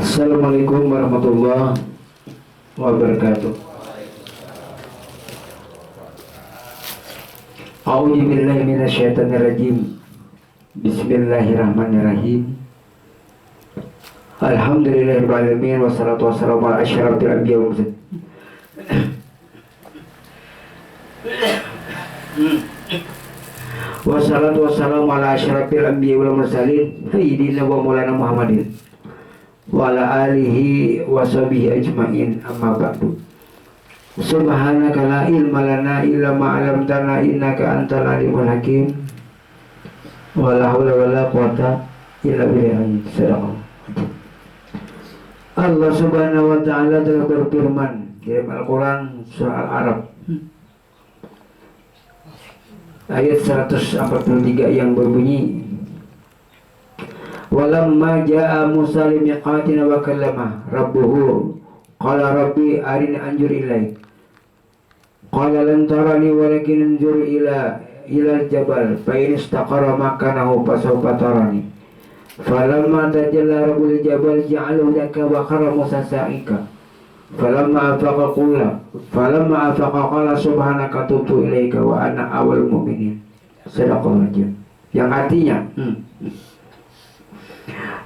Assalamualaikum warahmatullahi wabarakatuh. A'udzu billahi minasyaitonir rajim. Bismillahirrahmanirrahim. Alhamdulillahirabbil alamin wassalatu wassalamu ala asyrafil anbiya'i wal mursalin. Wassalatu wassalamu ala asyrafil anbiya'i wal mursalin sayyidina wa maulana Muhammadin wa ala alihi wa sahbihi ajmain, amma ba'du. Subhanaka la ilma lana illa ma 'allamtana innaka antal alimul hakim. Wa la haula wa la quwata illa billahi. Allah Subhanahu wa taala telah berfirman dalam Al-Qur'an surah Al-A'raf ayat 143 yang berbunyi, walamma jaa Musa limiqatina wa kallama rabbuhu qala rabbi arini anjur ilaik qala lan tarani walakin anjur ila jabal fa in istaqara makanahu fasawfa tarani falamma tajalla rabbul jabal ja'alahu dakka wa khara Musa sa'ika falamma afaqa qala subhanaka tubtu ilaika wa ana awwalul mu'minin. Sadaqallahu al-azim. Yang artinya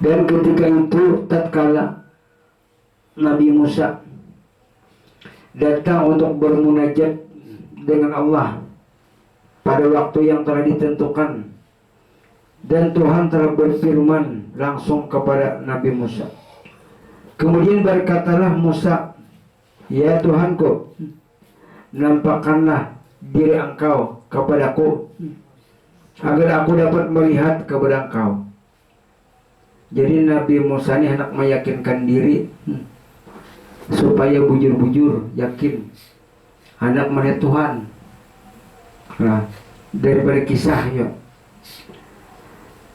dan ketika itu tatkala Nabi Musa datang untuk bermunajat dengan Allah pada waktu yang telah ditentukan, dan Tuhan telah berfirman langsung kepada Nabi Musa. Kemudian berkatalah Musa, ya Tuhanku, nampakkanlah diri engkau kepadaku agar aku dapat melihat kepada engkau. Jadi Nabi Musa ini hendak meyakinkan diri supaya bujur-bujur yakin hendak melihat Tuhan. Nah, daripada kisahnya.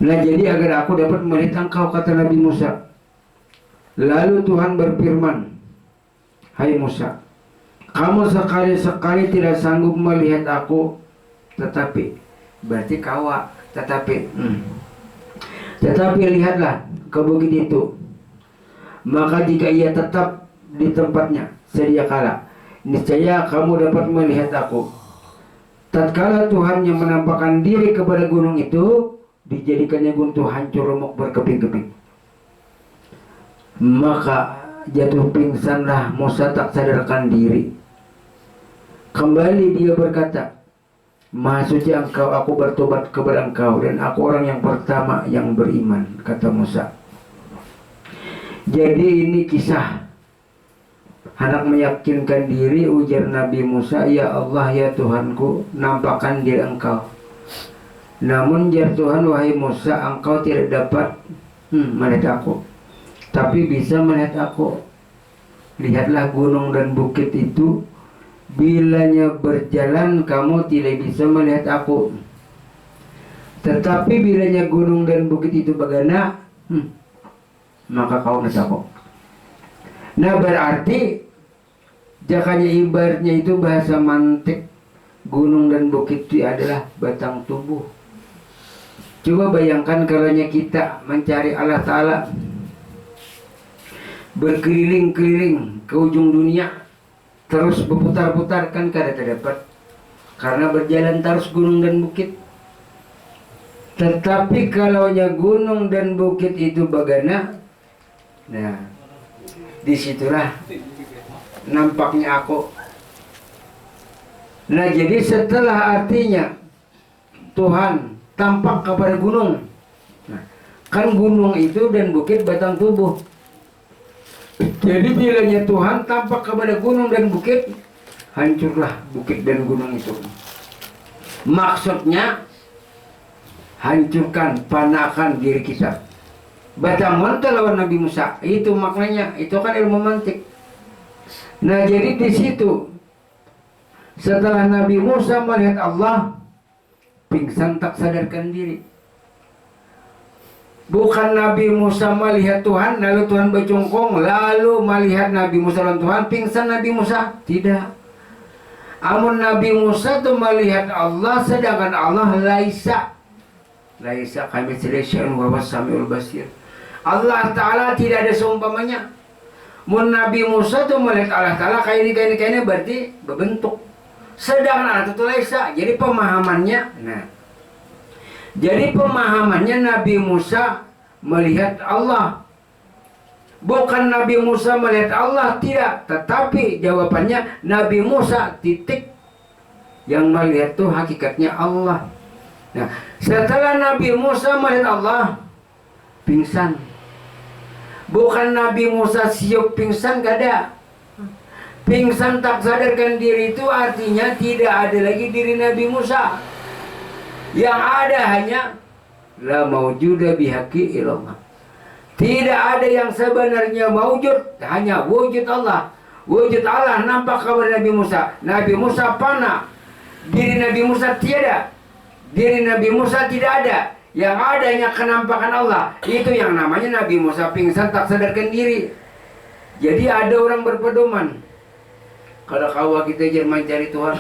Nah, jadi agar aku dapat melihat engkau, kata Nabi Musa. Lalu Tuhan berfirman, hai Musa, kamu sekali-sekali tidak sanggup melihat aku, tetapi berarti kawa, tetapi lihatlah ke bukit itu, maka jika ia tetap di tempatnya sedia kala, niscaya kamu dapat melihat aku. Tatkala Tuhan yang menampakkan diri kepada gunung itu, dijadikannya gunung hancur remuk berkeping-keping. Maka jatuh pingsanlah Musa tak sadarkan diri. Kembali dia berkata, Maha suci engkau, aku bertobat kepada engkau, dan aku orang yang pertama yang beriman, kata Musa. Jadi ini kisah hendak meyakinkan diri, ujar Nabi Musa, ya Allah, ya Tuhanku, nampakkan diri engkau. Namun jar Tuhan, wahai Musa, engkau tidak dapat melihat aku, tapi bisa melihat aku. Lihatlah gunung dan bukit itu, bilanya berjalan kamu tidak bisa melihat aku, tetapi bilanya gunung dan bukit itu bergerak, maka kau melihat aku. Nah, berarti jakanya ibaratnya itu bahasa mantik, gunung dan bukit itu adalah batang tubuh. Coba bayangkan kalau kita mencari Allah Ta'ala berkeliling-keliling ke ujung dunia, terus berputar-putar, kan kada terdapat, karena berjalan terus gunung dan bukit. Tetapi kalaunya gunung dan bukit itu bagana, nah disitulah nampaknya aku. Nah, jadi setelah artinya Tuhan tampak kepada gunung, nah, kan gunung itu dan bukit batang tubuh. Jadi bilanya Tuhan tampak kepada gunung dan bukit, hancurlah bukit dan gunung itu. Maksudnya hancurkan, panakan diri kita. Batang mantel lawan Nabi Musa, itu maknanya, itu kan ilmu mantik. Nah, jadi di situ setelah Nabi Musa melihat Allah, pingsan tak sadarkan diri. Bukan Nabi Musa melihat Tuhan lalu Tuhan bercongkong, lalu melihat Nabi Musa dan Tuhan pingsan Nabi Musa. Tidak. Amun Nabi Musa itu melihat Allah, sedangkan Allah laisa kamitslihi syai'un wa huwas samiul basir. Allah Ta'ala tidak ada seumpamanya. Mun Nabi Musa tuh melihat Allah Ta'ala kayak ini berarti berbentuk. Sedangkan itu laisa. Jadi pemahamannya, nah, jadi pemahamannya Nabi Musa melihat Allah. Bukan Nabi Musa melihat Allah, tidak. Tetapi jawabannya Nabi Musa titik yang melihat itu hakikatnya Allah. Nah, setelah Nabi Musa melihat Allah, pingsan. Bukan Nabi Musa siup pingsan, gak ada. Pingsan tak sadarkan diri itu artinya tidak ada lagi diri Nabi Musa. Yang ada hanya la maujuda bihaqi ilallah. Tidak ada yang sebenarnya maujud, hanya wujud Allah. Wujud Allah nampak kepada Nabi Musa. Nabi Musa fana. Diri Nabi Musa tiada. Diri Nabi Musa tidak ada. Yang adanya kenampakan Allah. Itu yang namanya Nabi Musa pingsan tak sadarkan diri. Jadi ada orang berpedoman. Kalau kau kita jangan mencari Tuhan.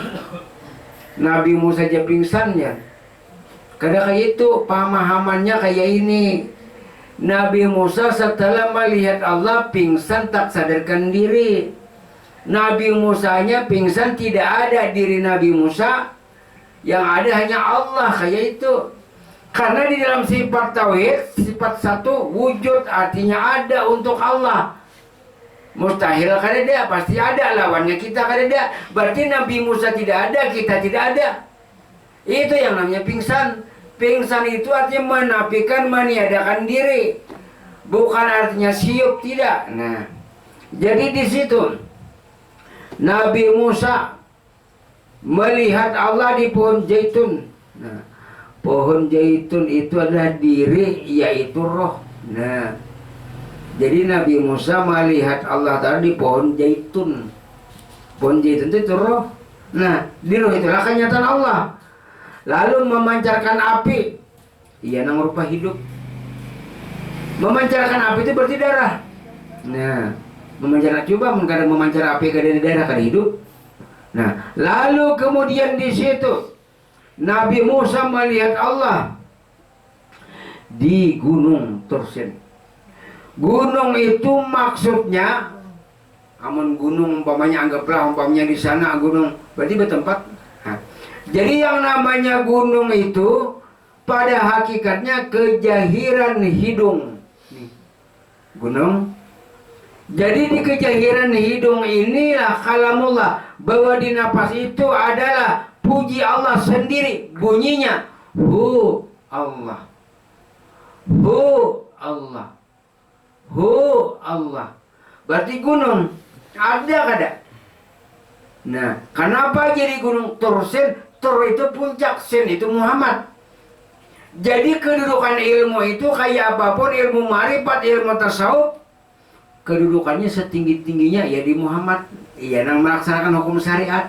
Nabi Musa aja pingsannya. Kadang kayak itu pemahamannya kayak ini. Nabi Musa setelah melihat Allah pingsan tak sadarkan diri. Nabi Musanya pingsan tidak ada diri Nabi Musa. Yang ada hanya Allah kayak itu. Karena di dalam sifat tauhid, sifat satu wujud artinya ada untuk Allah. Mustahil kada ada, pasti ada lawannya kita kada ada. Berarti Nabi Musa tidak ada, kita tidak ada. Itu yang namanya pingsan. Pingsan itu artinya menafikan, meniadakan diri. Bukan artinya siup, tidak. Nah, jadi di situ Nabi Musa melihat Allah di pohon zaitun. Nah, pohon zaitun itu adalah diri, yaitu roh. Nah, jadi Nabi Musa melihat Allah Ta'ala di pohon zaitun. Pohon zaitun itu roh. Nah, di roh itulah kenyataan Allah. Lalu memancarkan api, iya nang rupa hidup. Memancarkan api itu berarti darah. Nah, memancarkan, coba mengkadang memancar api ke darah kada hidup. Nah, lalu kemudian di situ Nabi Musa melihat Allah di gunung Tursin. Gunung itu maksudnya, amun gunung umpamanya anggaplah umpamanya di sana gunung, berarti bertempat. Nah, jadi yang namanya gunung itu pada hakikatnya kejahiran hidung. Gunung. Jadi di kejahiran hidung inilah kalamullah, bahwa di napas itu adalah puji Allah sendiri. Bunyinya hu Allah, hu Allah, hu Allah. Berarti gunung ada kada? Nah, kenapa jadi gunung Tursin? Tur itu puncak, Sin itu Muhammad. Jadi kedudukan ilmu itu kayak apapun, ilmu ma'rifat, ilmu tasawuf, kedudukannya setinggi-tingginya ya di Muhammad. Iya nang melaksanakan hukum syariat.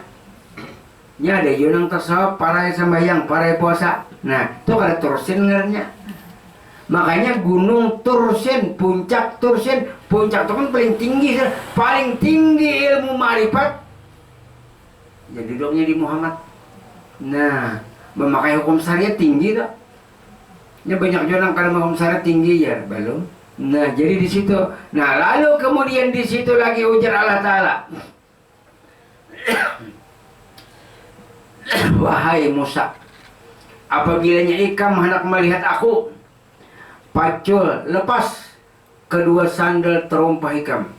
Ya ada yang tasawuf, para sembahyang, para puasa. Nah, itu kada Tursin ngernya. Makanya gunung Tursin, puncak Tursin, puncak itu kan paling tinggi ilmu ma'rifat. Jadi duduknya di Muhammad. Nah, memakai hukum syariat tinggi tak? Ya banyak orang kalau hukum syariat tinggi ya belum. Nah, jadi di situ. Nah, lalu kemudian di situ lagi ujar Allah Ta'ala. Wahai Musa, apabila ikam hendak melihat aku, pacul lepas kedua sandal terompah ikam.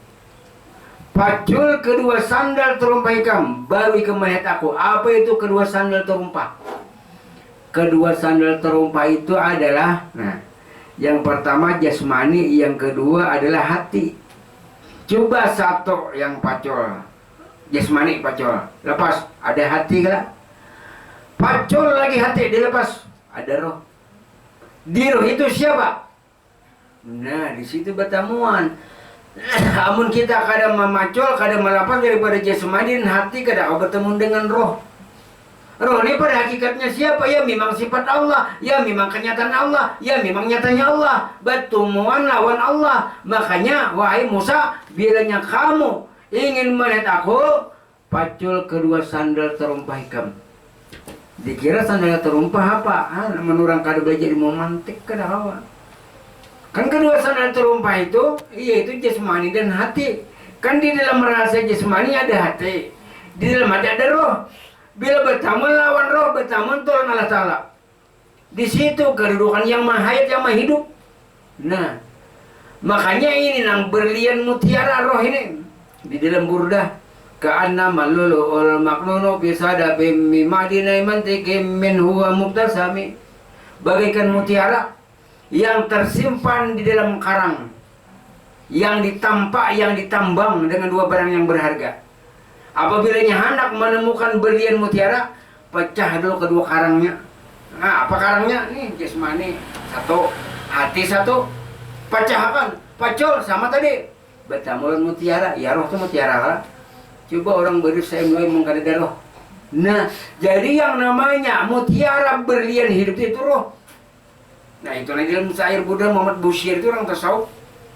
Pacul kedua sandal terompah ikam, baru ikam melihat aku. Apa itu kedua sandal terompah? Kedua sandal terompah itu adalah, nah, yang pertama jasmani, yang kedua adalah hati. Coba satu yang pacul, jasmani pacul, lepas ada hati kan? Pacul lagi hati dilepas, ada roh. Di roh itu siapa? Nah, di situ pertemuan. Amun kita kadang memacul, kadang melepas daripada jasmani dan hati, kadang bertemu dengan roh. Roh ini pada hakikatnya siapa? Ya memang sifat Allah, ya memang kenyataan Allah, ya memang nyatanya Allah. Bertemuan lawan Allah. Makanya wahai Musa, bilanya kamu ingin melihat aku, pacul kedua sandal terumpah ikam. Dikira sandal terumpah apa? Menurang kada belajar ilmu mantik kada hawa. Kan kedua sandal terumpah itu, yaitu jasmani dan hati. Kan di dalam rasa jasmani ada hati, di dalam hati ada roh. Bila bertemu lawan roh, bertemu turun Allah Ta'ala. Di situ kedudukan yang maha hayat, yang maha hidup. Nah, makanya ini nang berlian mutiara roh ini di dalam burdah. Ka'anna malulu ul maknunu bisada bimmi madinai mantikim min huwa mubtasami. Bagaikan mutiara yang tersimpan di dalam karang, yang ditampak, yang ditambang dengan dua barang yang berharga. Apabila hendak menemukan berlian mutiara, pecah dulu kedua karangnya. Nah, apa karangnya? Nih, jasmani satu, hati satu, pecahkan, pacul sama tadi. Bertamulan mutiara, ya roh itu mutiara lah. Coba orang berusaha mulai mengkadar roh. Nah, jadi yang namanya mutiara berlian hidup itu roh. Nah, itu nanti dalam syair Buddha Muhammad Bushir itu orang tasawuf.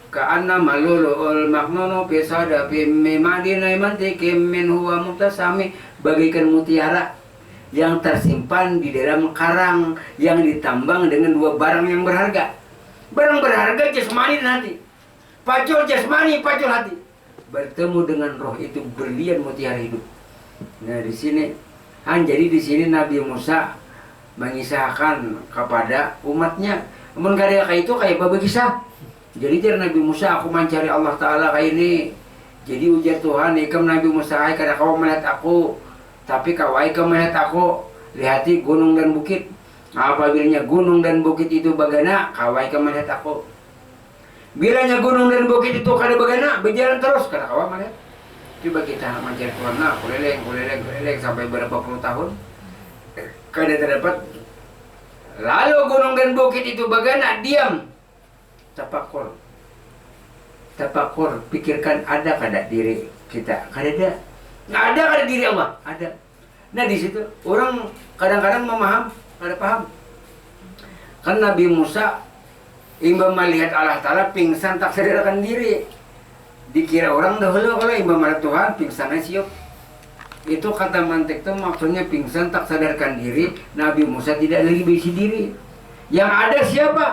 Ka'anna malulu'ul maknunu bisada bimmi madinai mantikim min huwa mubtasami. Bagaikan mutiara yang tersimpan di dalam karang, yang ditambang dengan dua barang yang berharga. Barang berharga jasmani dan hati. Pacul jasmani, pacul hati. Bertemu dengan roh itu berlian mutiara hidup. Nah, di sini jadi di sini Nabi Musa mengisahkan kepada umatnya. Namun karya kayak itu kayak baba kisah. Jadi dari Nabi Musa, aku mencari Allah Ta'ala kayak ini. Jadi ujar Tuhan, ikam Nabi Musa, karena kau melihat aku, tapi kau ikam melihat aku, lihati gunung dan bukit. Apabila gunung dan bukit itu bagana, kau ikam melihat aku. Bilanya gunung dan bukit itu kada bagana, berjalan terus, kata kau melihat. Coba kita mencari Tuhan, nah, kuleleng sampai berapa puluh tahun. Kada terdapat. Lalu gunung dan bukit itu bagana, diam. Tapakur, pikirkan ada kada diri kita, kada ada. Nggak ada kada diri Allah, ada. Nah di situ orang kadang-kadang memaham, kada paham. Kan Nabi Musa imam melihat Allah Ta'ala pingsan tak sadarkan diri. Dikira orang dahulu kalau imam melihat Tuhan pingsannya siap. Itu kata mantik itu maksudnya pingsan tak sadarkan diri. Nabi Musa tidak lagi berisi diri. Yang ada siapa?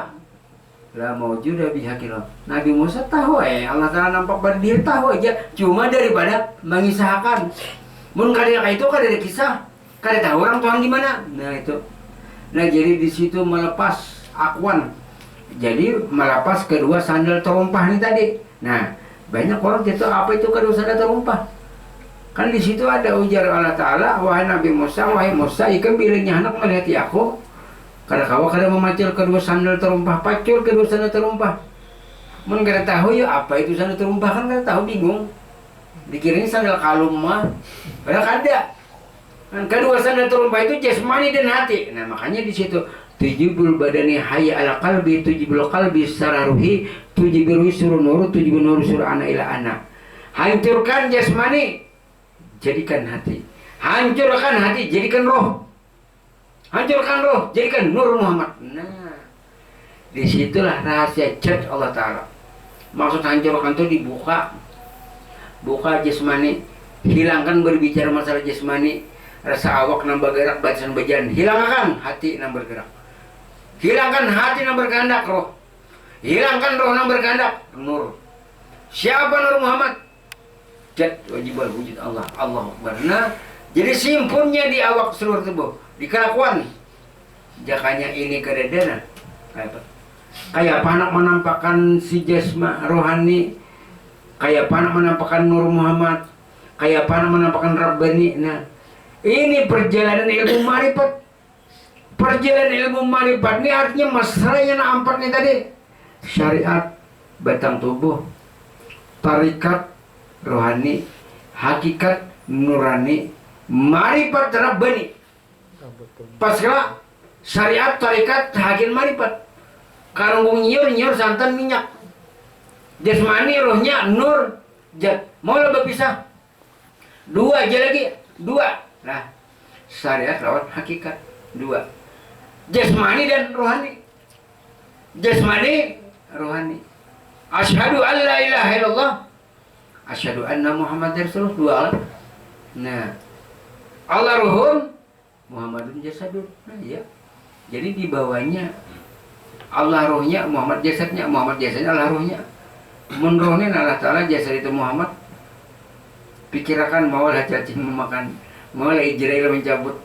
La maujuda bihaqillah. Nabi Musa tahu Allah Ta'ala nampak berdiri, tahu aja. Cuma daripada mengisahkan. Mun kada itu kada ada kisah. Kada tahu orang Tuhan di mana. Nah itu. Nah jadi di situ melepas akuan. Jadi melepas kedua sandal terumpah ini tadi. Nah, banyak orang jatuh apa itu kedua sandal terumpah. Kan di situ ada ujar Allah Ta'ala, wahai Nabi Musa, wahai Musa, ikan bilangnya anak melihat aku. Karena kau kada memacul kedua sandal terumpah, pacul kedua sandal terumpah. Mun kada tahu ya apa itu sandal terumpah, kan kada tahu, bingung. Dikiranya sandal kalung mah, padahal kada. Kan kedua sandal terumpah itu jasmani dan hati. Nah makanya di situ tujibul badani hayya ala qalbi, tujibul qalbi secara ruhi, tujibul ruhi suruh nuru, tujibul nuru suruh ana ila ana. Hancurkan jasmani, jadikan hati. Hancurkan hati, jadikan roh. Hancurkan roh, jadikan nur Muhammad. Nah, disitulah rahasia jad Allah Ta'ala. Maksud hancurkan itu dibuka. Buka jasmani. Hilangkan berbicara masalah jasmani. Rasa awak nang bergerak, batasan bajan. Hilangkan hati nang bergerak. Hilangkan hati nang berkehendak roh. Hilangkan roh nang berkehendak nur. Siapa nur Muhammad? Jad wajib wujud Allah. Allah Akbar. Nah, jadi simpunnya di awak seluruh tubuh. Di kelakuan jakanya ini kededana kayak panak menampakkan si jasma rohani, kayak panak menampakkan nur Muhammad, kayak panak menampakkan Rabbani. Nah ini perjalanan ilmu marifat. Perjalanan ilmu marifat ini artinya mesranya na empat nih tadi. Syariat batang tubuh, tarikat rohani, hakikat nurani, marifat Rabbani. Pasrah syariat tarikat hakim marifat. Karung nyiur santan minyak. Jasmani rohnya nur jad. Mau lo berpisah? Dua aja lagi. Dua. Nah, syariat lawan hakikat. Dua. Jasmani dan rohani. Jasmani rohani. Asyhadu an la ilaha illallah. Asyhadu anna Muhammadar Rasulullah. Dua. Nah, Allah ruhun, Muhammadun jasadun. Nah, ya. Jadi di bawahnya Allah rohnya, Muhammad jasadnya Allah rohnya. Mun rohnya Allah Ta'ala, jasad itu Muhammad. Pikirakan maulah cacing memakan, maulah Israel mencabut.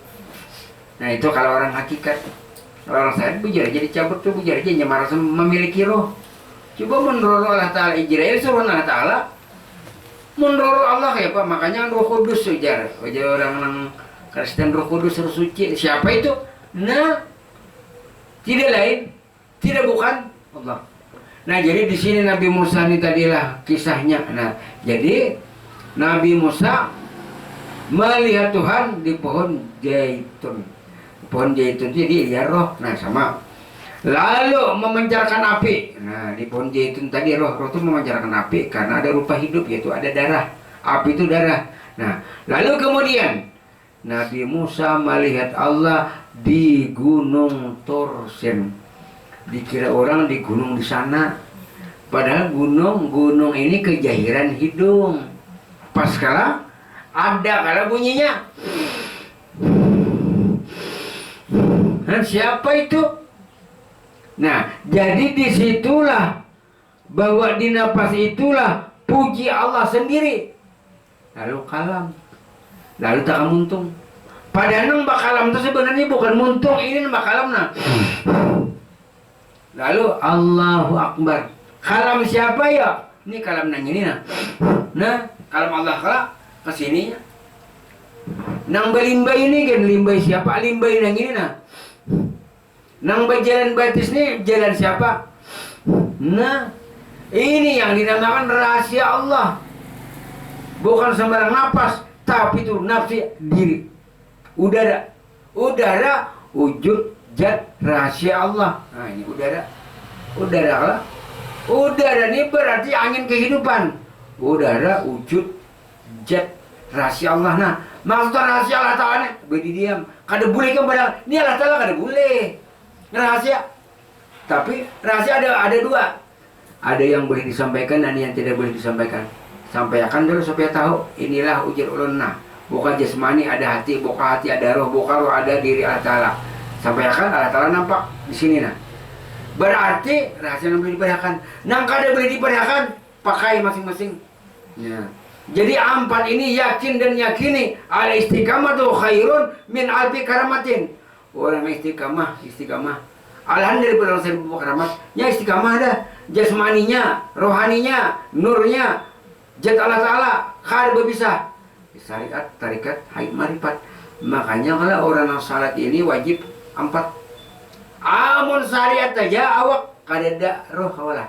Nah itu kalau orang hakikat. Kalau orang syahid bujar aja dicabut tuh, bujar aja nyamar memiliki roh. Coba menurut Allah Ta'ala Israel suruh Allah Ta'ala. Menurut Allah ya Pak, makanya Roh Kudus ujar orang Kristen Roh Kudus Roh Suci. Siapa itu? Nah, tidak lain, tidak bukan Allah. Nah jadi di sini Nabi Musa ini tadilah kisahnya. Nah jadi Nabi Musa melihat Tuhan di pohon zaitun. Pohon zaitun jadi ya roh. Nah sama. Lalu memancarkan api. Nah di pohon zaitun tadi roh itu memancarkan api karena ada rupa hidup, yaitu ada darah. Api itu darah. Nah lalu kemudian Nabi Musa melihat Allah di Gunung Torsen. Dikira orang di gunung di sana, padahal gunung ini kejahiran hidung. Pas kala bunyinya. Nah, siapa itu? Nah, jadi disitulah bahwa di napas itulah puji Allah sendiri. Lalu kalam, lalu tak muntung. Padahal nembak kalam itu sebenarnya bukan muntung, ini nembak kalam nah. Lalu Allahu Akbar. Kalam siapa ya? Ini kalam nang ini nah. Nah, kalam Allah kala kesininya. Nang balimba ini kan limbai siapa? Limbai nang ini nah. Nang jalan batis nih jalan siapa? Nah, ini yang dinamakan rahasia Allah. Bukan sembarang napas, tapi itu nafsi diri. Udara wujud zat rahasia Allah. Nah ini udara ini berarti angin kehidupan. Udara wujud zat rahasia Allah. Nah maksud rahasia Allah Ta'ala beri diam. Kada boleh kepada ini Allah Ta'ala kada boleh rahasia. Tapi rahasia ada dua. Ada yang boleh disampaikan dan yang tidak boleh disampaikan. Sampaikan dulu supaya tahu. Inilah ujar ulunna. Bukan jasmani ada hati, bukan hati ada roh, bukan roh ada diri Allah Ta'ala. Sampaikan Allah Ta'ala nampak di sini nah. Berarti rahasia yang boleh diperhatikan. Nang kada boleh diperhatikan, pakai masing-masing. Ya. Jadi empat ini yakin dan yakini al istiqamatu khairun min alfi karamatin. Orang istiqamah alahan daripada orang seribu karamat. Ya istiqamah ada jasmaninya, rohaninya, nurnya, zat Allah Ta'ala kada berpisah. Syariat, tarikat, haid, marifat. Makanya kalau orang yang salat ini wajib 4. Amun syariat aja awak kadada roh kawalah.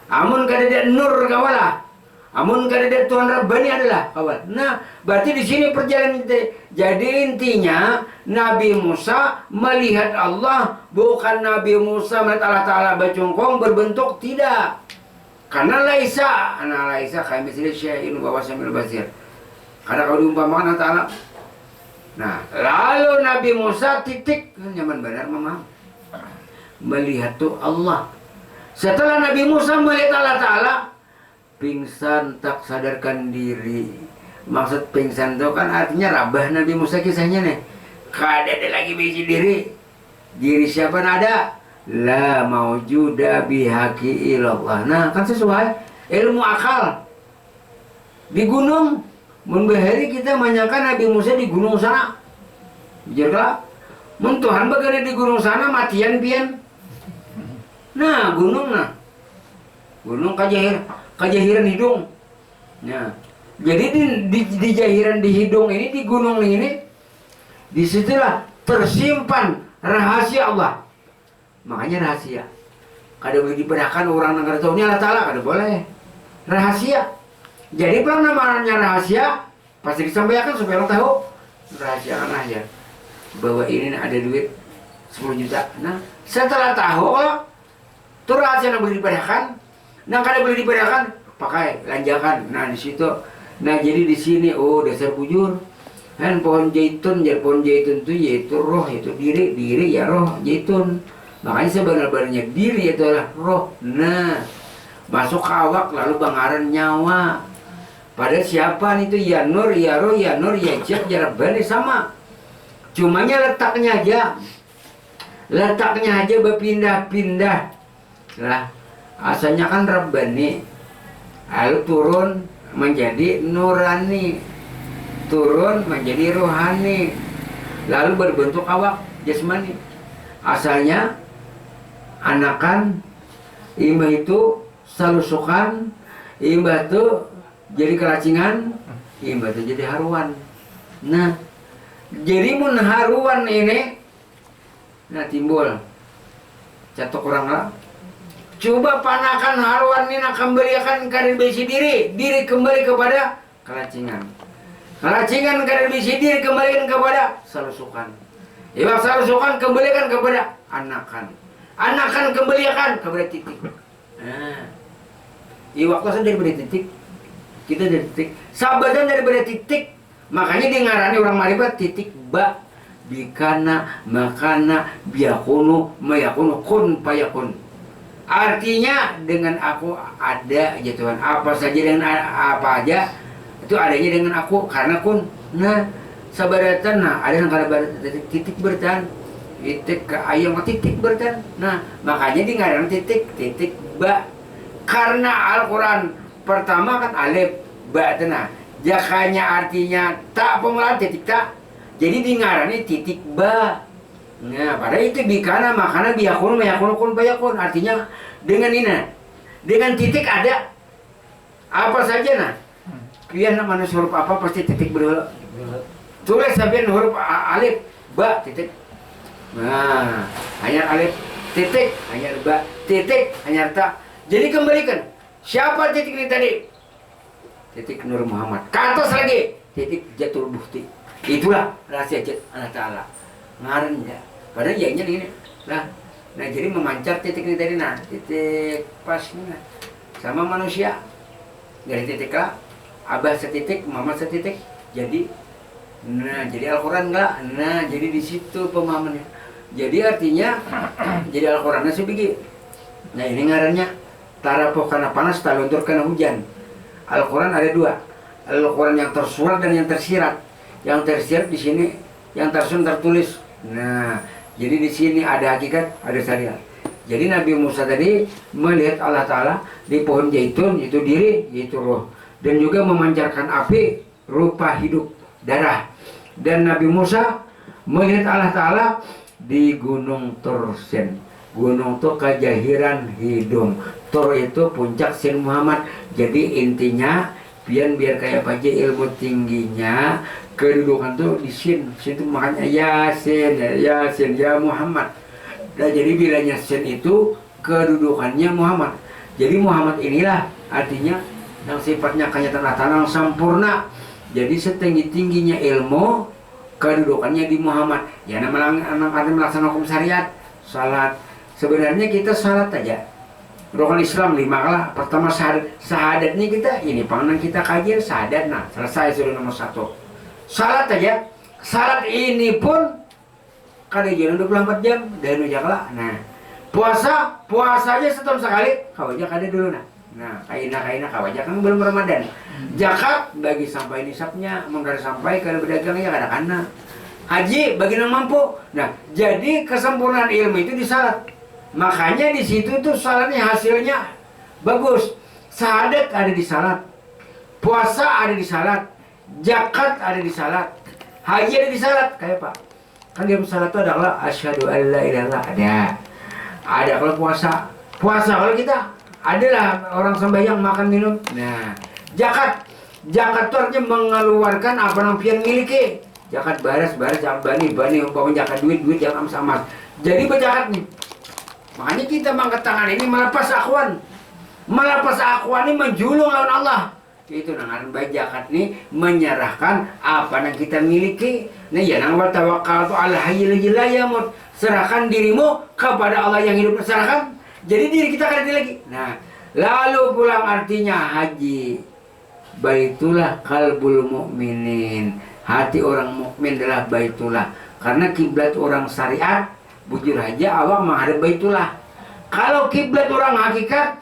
Amun kadada nur kawalah. Amun kadada Tuhan Rabbani adalah kawal. Nah, berarti di sini perjalanan itu. Jadi intinya Nabi Musa melihat Allah, bukan Nabi Musa melihat Allah Ta'ala bacungkong berbentuk, tidak. Karena laisa kami misli syai'in wa wasamil basir. Karena kalau diumpamakan Allah Ta'ala. Nah, lalu Nabi Musa titik nyaman benar memang melihat tuh Allah. Setelah Nabi Musa melihat Allah Ta'ala, pingsan tak sadarkan diri. Maksud pingsan itu kan artinya rabah Nabi Musa kisahnya nih. Kada ada lagi biji diri. Diri siapa ada? La maujuda bihaqi ilallah. Nah kan sesuai ilmu akal. Di gunung membahari kita menyangka Nabi Musa di gunung sana. Biarlah Tuhan bagada di gunung sana matian pian. Nah gunung kajahiran hidung. Nah jadi di jahiran di hidung ini, di gunung ini, disitulah tersimpan rahasia Allah. Makanya rahasia. Kada boleh diperhatikan orang negara tahu ini Allah Ta'ala, kada boleh. Rahasia. Jadi kalau namanya rahasia pasti disampaikan supaya orang tahu. Rahasiakan aja bahwa ini ada duit 10 juta. Nah setelah tahu itu rahasia yang boleh diperhatikan. Nah kada boleh diperhatikan, pakai lanjakan. Nah di situ. Nah jadi di sini dasar bujur. Kan pohon zaitun, jadi pohon zaitun itu yaitu roh, yaitu diri ya roh zaitun. Makanya sebenarnya diri itu adalah roh. Nah masuk ke awak lalu bangaran nyawa. Padahal siapa itu ya nur, ya roh, ya nur, ya jat, ya rabbani sama. Cumanya letaknya aja. letaknya aja berpindah-pindah lah. Asalnya kan Rabbani, lalu turun menjadi nurani, turun menjadi rohani, lalu berbentuk awak jasmani. Asalnya anakan, imbah itu salusukan, imbah itu jadi keracingan, imbah itu jadi haruan. Nah, jadi mun haruan ini, nah timbul catok orang lah. Coba panakan haruan ini nak kembalikan ke besi diri kembali kepada keracingan. Keracingan ke besi diri kembalikan kepada salusukan. Ibarat salusukan kembalikan kepada anakan. Anakan kembalikan kepada titik. Nah, iwak daripada titik, kita dari titik. Sahabatnya daripada titik. Makanya dia ngarani orang marifat titik ba, bikana, makana, biakunu, mayakunu, kun payakun. Artinya dengan aku ada aja Tuhan. Apa saja dengan apa aja itu adanya dengan aku karena kun. Nah, sabaratan nah ada yang kada titik bertahan. Titik ke ayam titik bertahan. Nah, makanya dia ngarani titik ba. Karena Al-Qur'an pertama kan alif ba tenah. Jakanya artinya tak pemulaan titik tak. Jadi di ngarani titik ba. Nah, padahal itu bikana makana biyakun mayakun kun bayakun. Artinya dengan ini, dengan titik ada apa saja nah. Pian manusia huruf apa pasti titik berdua. Tulis sampai huruf alif ba titik. Nah, hanya alif titik, hanya ba titik, hanya tak. Jadi kembalikan. Siapa titik ini tadi? Titik Nur Muhammad. Ke atas lagi titik Jatul Bukti. Itulah rahasia Allah Ta'ala. Ngaren ya. Padahal yanya ini. Nah, jadi memancar titik ini tadi nah. Titik pas nah. Sama manusia. Dari titik A, Abah setitik, Muhammad setitik. Jadi jadi Al-Qur'an enggak? Nah, jadi di situ pemahamannya. Jadi artinya jadi Al-Qur'annya sebiji. Nah, ini ngarannya tarapoh karena panas, taluntur karena hujan. Al-Quran ada dua, Al-Quran yang tersurat dan yang tersirat. Yang tersirat di sini, yang tersurat tertulis. Nah, jadi di sini ada hakikat, ada syariat. Jadi Nabi Musa tadi melihat Allah Ta'ala di pohon zaitun, itu diri, yaitu roh. Dan juga memancarkan api, rupa hidup, darah. Dan Nabi Musa melihat Allah Ta'ala di Gunung Tursen. Gunung itu kejahiran hidung. Tur itu puncak Sin Muhammad. Jadi intinya biar kayak apa aja ilmu tingginya kedudukan tuh di Sin. Sin itu makanya Yasin ya Muhammad. Nah, jadi bilanya Sin itu kedudukannya Muhammad. Jadi Muhammad inilah artinya yang sifatnya kenyataan sempurna. Jadi setinggi-tingginya ilmu kedudukannya di Muhammad. Ya namanya melaksanakan hukum syariat, salat. Sebenarnya kita salat aja. Rukun Islam 5 lah. Pertama syahadat ini kita ini pengen kita kajian syahadat nah selesai sudah nomor 1. Salat aja. Salat ini pun kada jalan 24 jam dan ujaklah. Nah, puasa aja setahun sekali. Kawajak ada dulu nah. Nah, kaina kawajak kan belum Ramadan. Zakat bagi sampai nisabnya, mengkar sampai kalau berdagang ya kada-kana. Haji bagi yang mampu. Nah, jadi kesempurnaan ilmu itu di salat. Makanya di situ tuh salatnya hasilnya bagus. Syahadat ada di salat, puasa ada di salat, zakat ada di salat, haji ada di salat. Kayak Pak, kan dalam salat itu adalah asyhadu alla ilaha illallah ada kalau puasa kalau kita adalah orang sembahyang makan minum. Nah, zakat itu artinya mengeluarkan apa yang pian miliki. Zakat baras zakat bani umpama zakat duit jangan emas. Jadi berzakat nih. Makanya kita mengangkat tangan ini melepas akhwan ini menjulung lawan Allah. Itu dengan zakat ini menyerahkan apa yang kita miliki. Nah ya nang tawakkaltu ala hayyil la yamut. Serahkan dirimu kepada Allah yang hidup, serahkan. Jadi diri kita kada lagi. Nah, lalu pulang artinya haji. Baitulah qalbul mukminin. Hati orang mukmin adalah baitullah. Karena kiblat orang syariat bujur aja awak menghadap baitullah. Kalau kiblat orang hakikat,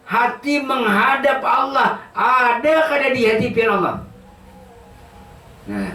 hati menghadap Allah. Ada kada di hati pian Allah. Nah,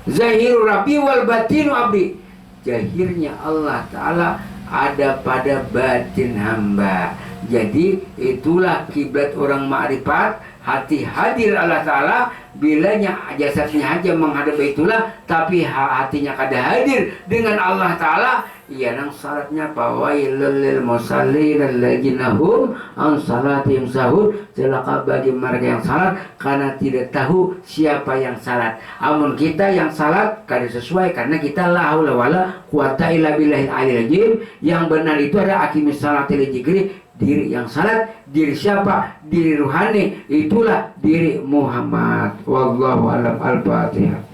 zahiru rabbi wal batinu abdi. Jahirnya Allah Ta'ala ada pada batin hamba. Jadi itulah kiblat orang ma'rifat. Hati hadir Allah Ta'ala. Bilanya jasadnya aja menghadap itulah, tapi hatinya kada hadir dengan Allah Ta'ala. Ya nang syaratnya fawailul lil musallin alladzina hum an salatihim sahun. Celaka bagi mereka yang salat karena tidak tahu siapa yang salat. Amun kita yang salat kada sesuai karena kita la haula wala quwata illa billahil aliyil azim. Yang benar itu ada aqimis salati li dzikri. Diri yang salat, diri siapa? Diri ruhani. Itulah diri Muhammad. Wallahu a'lam. Al-Fatihah.